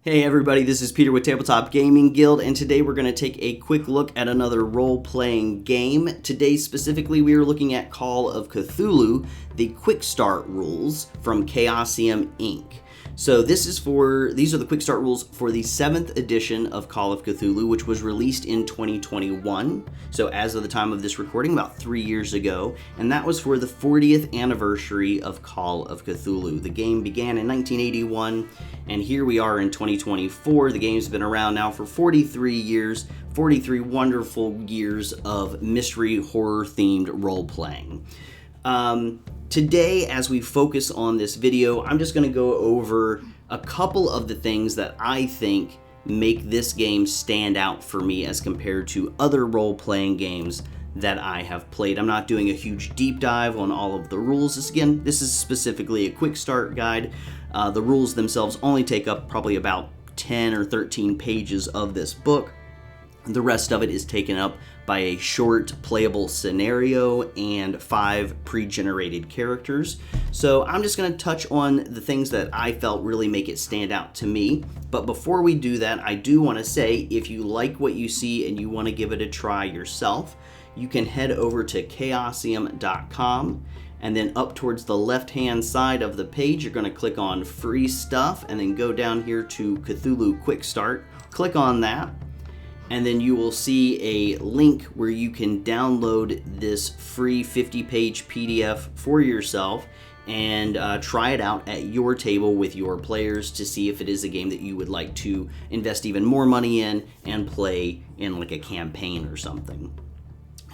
Hey everybody, this is Peter with Tabletop Gaming Guild, and today we're going to take a quick look at another role-playing game. Today specifically we are looking at Call of Cthulhu, the Quick Start rules from Chaosium Inc. So these are the Quick Start rules for the 7th edition of Call of Cthulhu, which was released in 2021. So as of the time of this recording, about 3 years ago, and that was for the 40th anniversary of Call of Cthulhu. The game began in 1981, and here we are in 2024. The game's been around now for 43 years, 43 wonderful years of mystery horror themed role-playing. Today, as we focus on this video, I'm just going to go over a couple of the things that I think make this game stand out for me as compared to other role-playing games that I have played. I'm not doing a huge deep dive on all of the rules. This is specifically a quick start guide. The rules themselves only take up probably about 10 or 13 pages of this book. The rest of it is taken up by a short playable scenario and 5 pre-generated characters. So I'm just going to touch on the things that I felt really make it stand out to me. But before we do that, I do want to say if you like what you see and you want to give it a try yourself, you can head over to chaosium.com, and then up towards the left-hand side of the page, you're going to click on Free Stuff, and then go down here to Cthulhu Quick Start. Click on that, and then you will see a link where you can download this free 50-page PDF for yourself and try it out at your table with your players to see if it is a game that you would like to invest even more money in and play in like a campaign or something.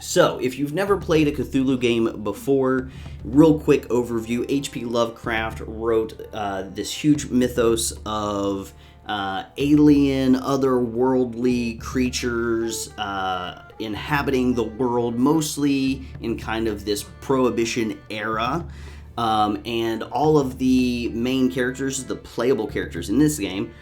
So, if you've never played a Cthulhu game before, real quick overview, H.P. Lovecraft wrote this huge mythos of alien, otherworldly creatures inhabiting the world, mostly in kind of this Prohibition era. And all of the main characters, the playable characters in this game,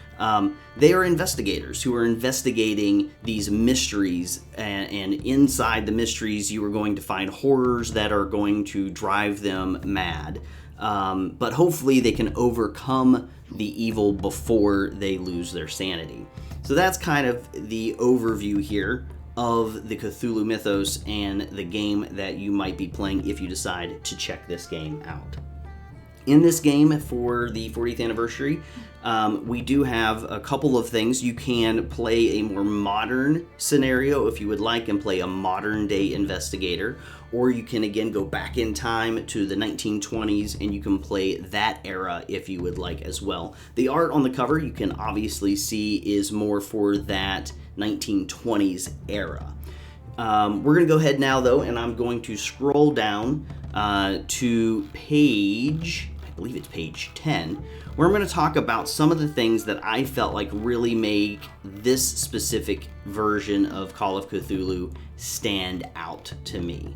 they are investigators who are investigating these mysteries, and inside the mysteries you are going to find horrors that are going to drive them mad. But hopefully they can overcome the evil before they lose their sanity. So that's kind of the overview here of the Cthulhu mythos and the game that you might be playing if you decide to check this game out. In this game, for the 40th anniversary, we do have a couple of things. You can play a more modern scenario if you would like and play a modern day investigator, or you can again go back in time to the 1920s and you can play that era if you would like as well. The art on the cover you can obviously see is more for that 1920s era. We're going to go ahead now though, and I'm going to scroll down to page, I believe it's page 10, where I'm going to talk about some of the things that I felt like really make this specific version of Call of Cthulhu stand out to me.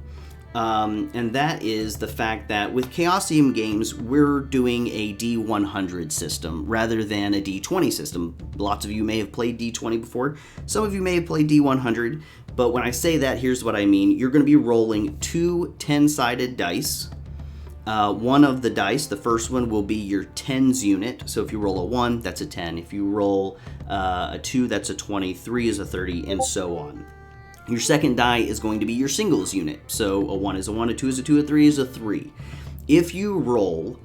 And that is the fact that with Chaosium games, we're doing a D100 system rather than a D20 system. Lots of you may have played D20 before. Some of you may have played D100. But when I say that, here's what I mean. You're going to be rolling 2 10-sided dice. One of the dice, the first one, will be your tens unit. So if you roll a 1, that's a 10. If you roll a 2, that's a 20. 3 is a 30, and so on. Your second die is going to be your singles unit. So a 1 is a 1, a 2 is a 2, a 3 is a 3. If you roll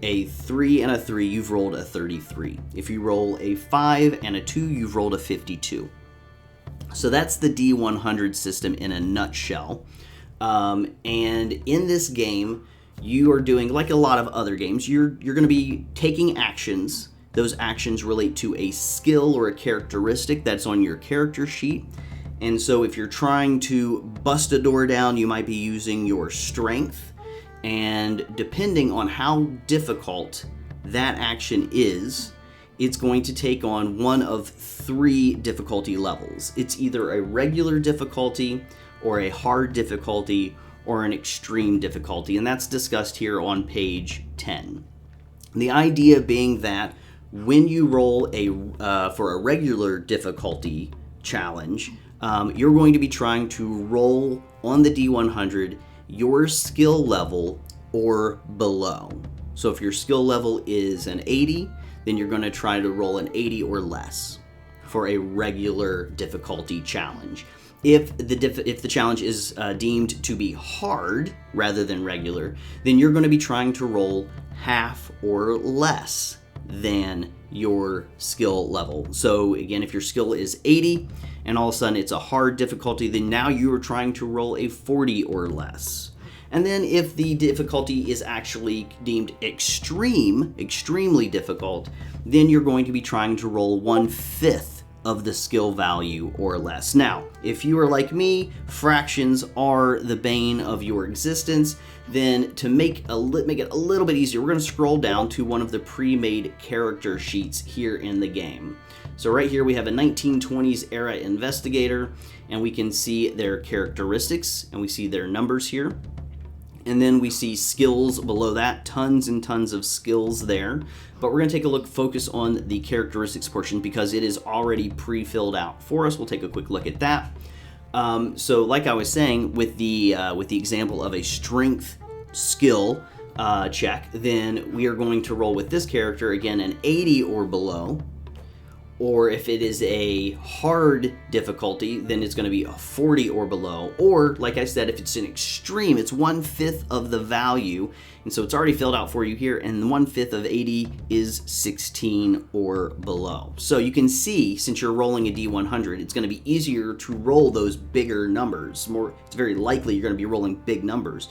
a 3 and a 3, you've rolled a 33. If you roll a 5 and a 2, you've rolled a 52. So that's the D100 system in a nutshell. And in this game, you are doing, like a lot of other games, you're going to be taking actions. Those actions relate to a skill or a characteristic that's on your character sheet. And so if you're trying to bust a door down, you might be using your strength. And depending on how difficult that action is, it's going to take on one of 3 difficulty levels. It's either a regular difficulty, or a hard difficulty, or an extreme difficulty, and that's discussed here on page 10. The idea being that when you roll for a regular difficulty challenge, you're going to be trying to roll on the D100 your skill level or below. So if your skill level is an 80, then you're going to try to roll an 80 or less for a regular difficulty challenge. If the challenge is deemed to be hard rather than regular, then you're going to be trying to roll half or less than your skill level. So again, if your skill is 80 and all of a sudden it's a hard difficulty, then now you are trying to roll a 40 or less. And then if the difficulty is actually deemed extremely difficult, then you're going to be trying to roll 1/5 of the skill value or less. Now, if you are like me, fractions are the bane of your existence, then to make it a little bit easier, we're going to scroll down to one of the pre-made character sheets here in the game. So right here we have a 1920s era investigator, and we can see their characteristics, and we see their numbers here. And then we see skills below that, tons and tons of skills there. But we're going to take a focus on the characteristics portion because it is already pre-filled out for us. We'll take a quick look at that. So like I was saying, with the example of a strength skill check, then we are going to roll with this character, again, an 80 or below. Or if it is a hard difficulty, then it's going to be a 40 or below. Or, like I said, if it's an extreme, it's 1/5 of the value. And so it's already filled out for you here. And 1/5 of 80 is 16 or below. So you can see, since you're rolling a D100, it's going to be easier to roll those bigger numbers. It's very likely you're going to be rolling big numbers.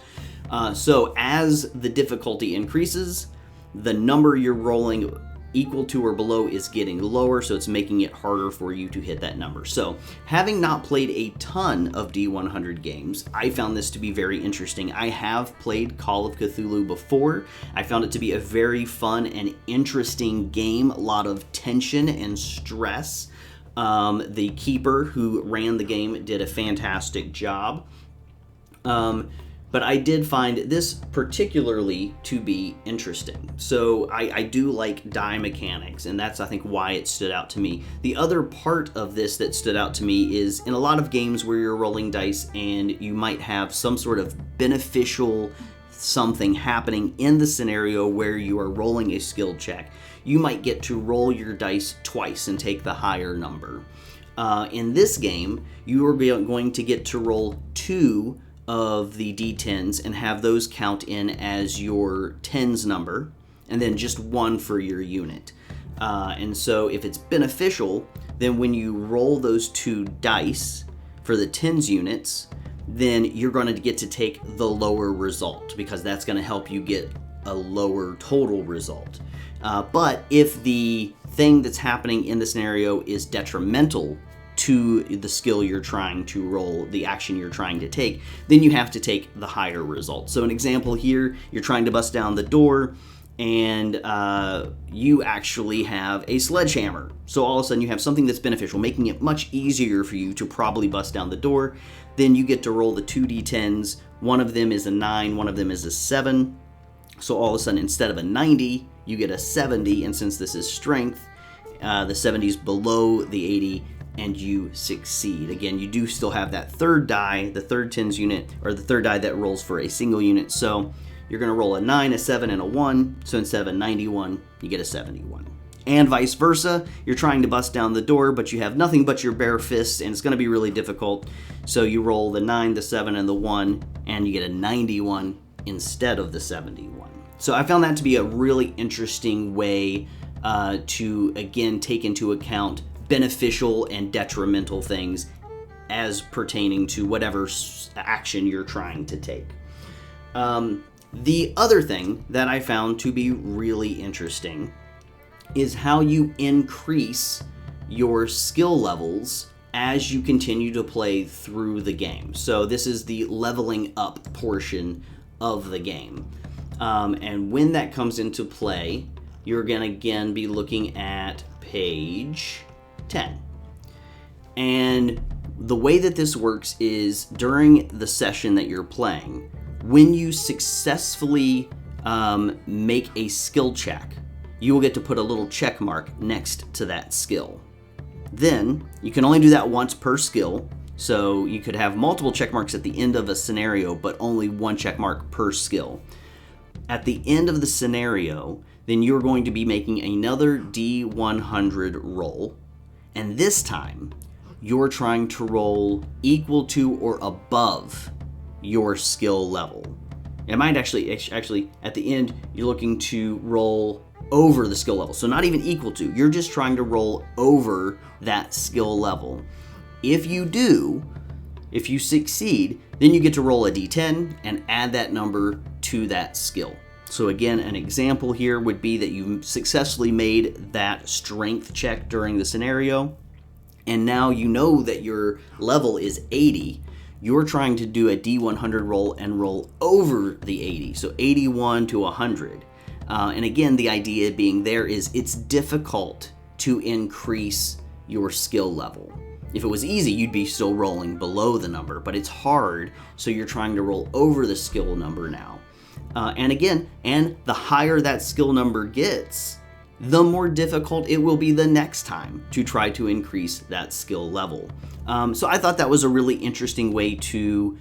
So as the difficulty increases, the number you're rolling equal to or below is getting lower, so it's making it harder for you to hit that number. So, having not played a ton of D100 games, I found this to be very interesting. I have played Call of Cthulhu before. I found it to be a very fun and interesting game, a lot of tension and stress. The keeper who ran the game did a fantastic job. But I did find this particularly to be interesting. So I do like die mechanics, and that's, I think, why it stood out to me. The other part of this that stood out to me is in a lot of games where you're rolling dice and you might have some sort of beneficial something happening in the scenario where you are rolling a skill check, you might get to roll your dice twice and take the higher number. In this game, you are going to get to roll 2 of the D10s and have those count in as your tens number, and then just 1 for your unit. And so if it's beneficial, then when you roll those 2 dice for the tens units, then you're going to get to take the lower result because that's going to help you get a lower total result. But if the thing that's happening in the scenario is detrimental to the skill you're trying to roll, the action you're trying to take, then you have to take the higher result. So an example here, you're trying to bust down the door, and you actually have a sledgehammer. So all of a sudden you have something that's beneficial, making it much easier for you to probably bust down the door. Then you get to roll the 2 D10s. One of them is a 9, one of them is a 7. So all of a sudden, instead of a 90, you get a 70, and since this is strength, the 70 is below the 80, and you succeed. Again, you do still have that third die, the third tens unit, or the third die that rolls for a single unit. So you're going to roll a 9, a 7, and a 1. So instead of a 91, you get a 71. And vice versa, you're trying to bust down the door, but you have nothing but your bare fists, and it's going to be really difficult. So you roll the 9, the 7, and the 1, and you get a 91 instead of the 71. So I found that to be a really interesting way to, again, take into account beneficial and detrimental things as pertaining to whatever action you're trying to take. The other thing that I found to be really interesting is how you increase your skill levels as you continue to play through the game. So this is the leveling up portion of the game. And when that comes into play, you're going to again be looking at page 10. And the way that this works is during the session that you're playing, when you successfully make a skill check, you will get to put a little check mark next to that skill. Then you can only do that once per skill, so you could have multiple check marks at the end of a scenario, but only one check mark per skill. At the end of the scenario, then you're going to be making another D100 roll. And this time, you're trying to roll equal to or above your skill level. It might actually at the end, you're looking to roll over the skill level. So not even equal to, you're just trying to roll over that skill level. If you succeed, then you get to roll a d10 and add that number to that skill. So again, an example here would be that you successfully made that strength check during the scenario, and now you know that your level is 80. You're trying to do a D100 roll and roll over the 80, so 81 to 100. And again, the idea being there is it's difficult to increase your skill level. If it was easy, you'd be still rolling below the number, but it's hard, so you're trying to roll over the skill number now. And the higher that skill number gets, the more difficult it will be the next time to try to increase that skill level. So I thought that was a really interesting way to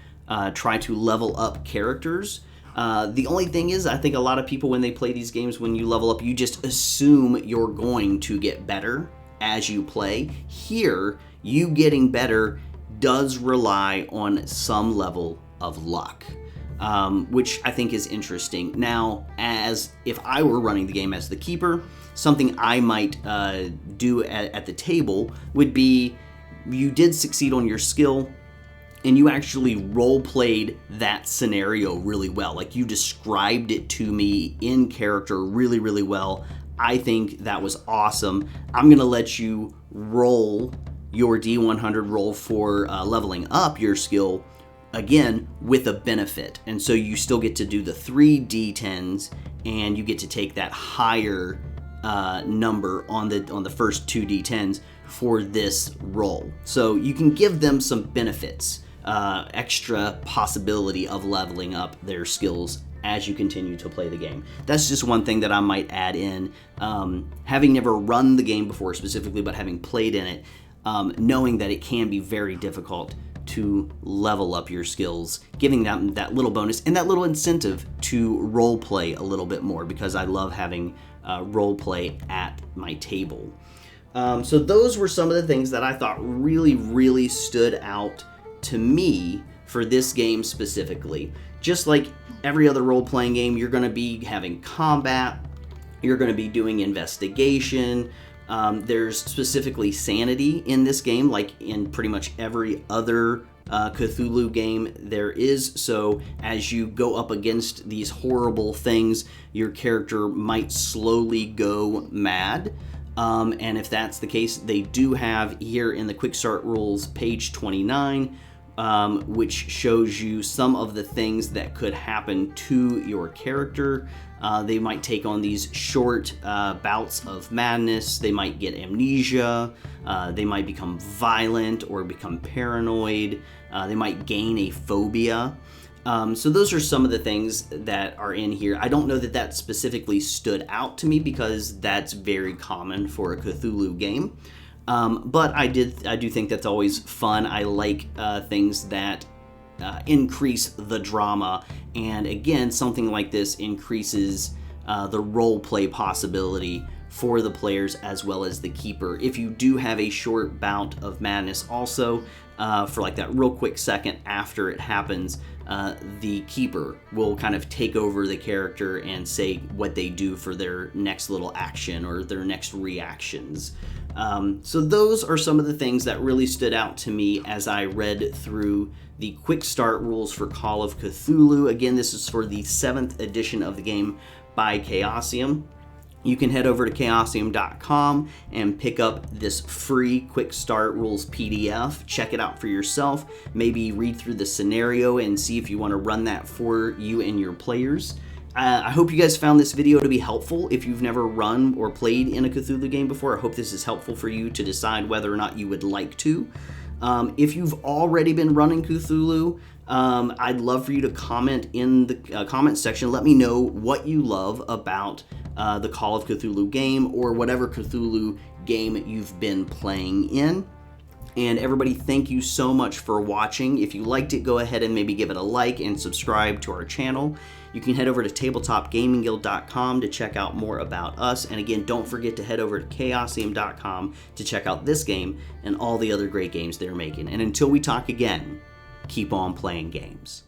try to level up characters. The only thing is, I think a lot of people, when they play these games, when you level up, you just assume you're going to get better as you play. Here, you getting better does rely on some level of luck, which I think is interesting. Now, as if I were running the game as the keeper, something I might do at the table would be, you did succeed on your skill, and you actually role-played that scenario really well. Like, you described it to me in character really, really well. I think that was awesome. I'm going to let you roll your D100 roll for leveling up your skill, again, with a benefit. And so you still get to do the 3 D10s, and you get to take that higher number on the first 2 D10s for this roll. So you can give them some benefits, extra possibility of leveling up their skills as you continue to play the game. That's just one thing that I might add in. Having never run the game before specifically, but having played in it, knowing that it can be very difficult to level up your skills, giving them that little bonus and that little incentive to role play a little bit more, because I love having role play at my table. So those were some of the things that I thought really, really stood out to me for this game specifically. Just like every other role-playing game, you're going to be having combat, you're going to be doing investigation. There's specifically sanity in this game, like in pretty much every other Cthulhu game there is. So as you go up against these horrible things, your character might slowly go mad. And if that's the case, they do have here in the Quick Start Rules, page 29, which shows you some of the things that could happen to your character. They might take on these short bouts of madness. They might get amnesia. They might become violent or become paranoid. They might gain a phobia. So those are some of the things that are in here. I don't know that that specifically stood out to me because that's very common for a Cthulhu game. But I do think that's always fun. I like things that increase the drama, and again, something like this increases the role play possibility for the players as well as the keeper. If you do have a short bout of madness also, for like that real quick second after it happens, the keeper will kind of take over the character and say what they do for their next little action or their next reactions. So those are some of the things that really stood out to me as I read through the Quick Start Rules for Call of Cthulhu. Again, this is for the 7th edition of the game by Chaosium. You can head over to chaosium.com and pick up this free Quick Start Rules PDF. Check it out for yourself. Maybe read through the scenario and see if you want to run that for you and your players. I hope you guys found this video to be helpful. If you've never run or played in a Cthulhu game before, I hope this is helpful for you to decide whether or not you would like to. If you've already been running Cthulhu, I'd love for you to comment in the comment section. Let me know what you love about the Call of Cthulhu game or whatever Cthulhu game you've been playing in. And everybody, thank you so much for watching. If you liked it, go ahead and maybe give it a like and subscribe to our channel. You can head over to tabletopgamingguild.com to check out more about us. And again, don't forget to head over to chaosium.com to check out this game and all the other great games they're making. And until we talk again, keep on playing games.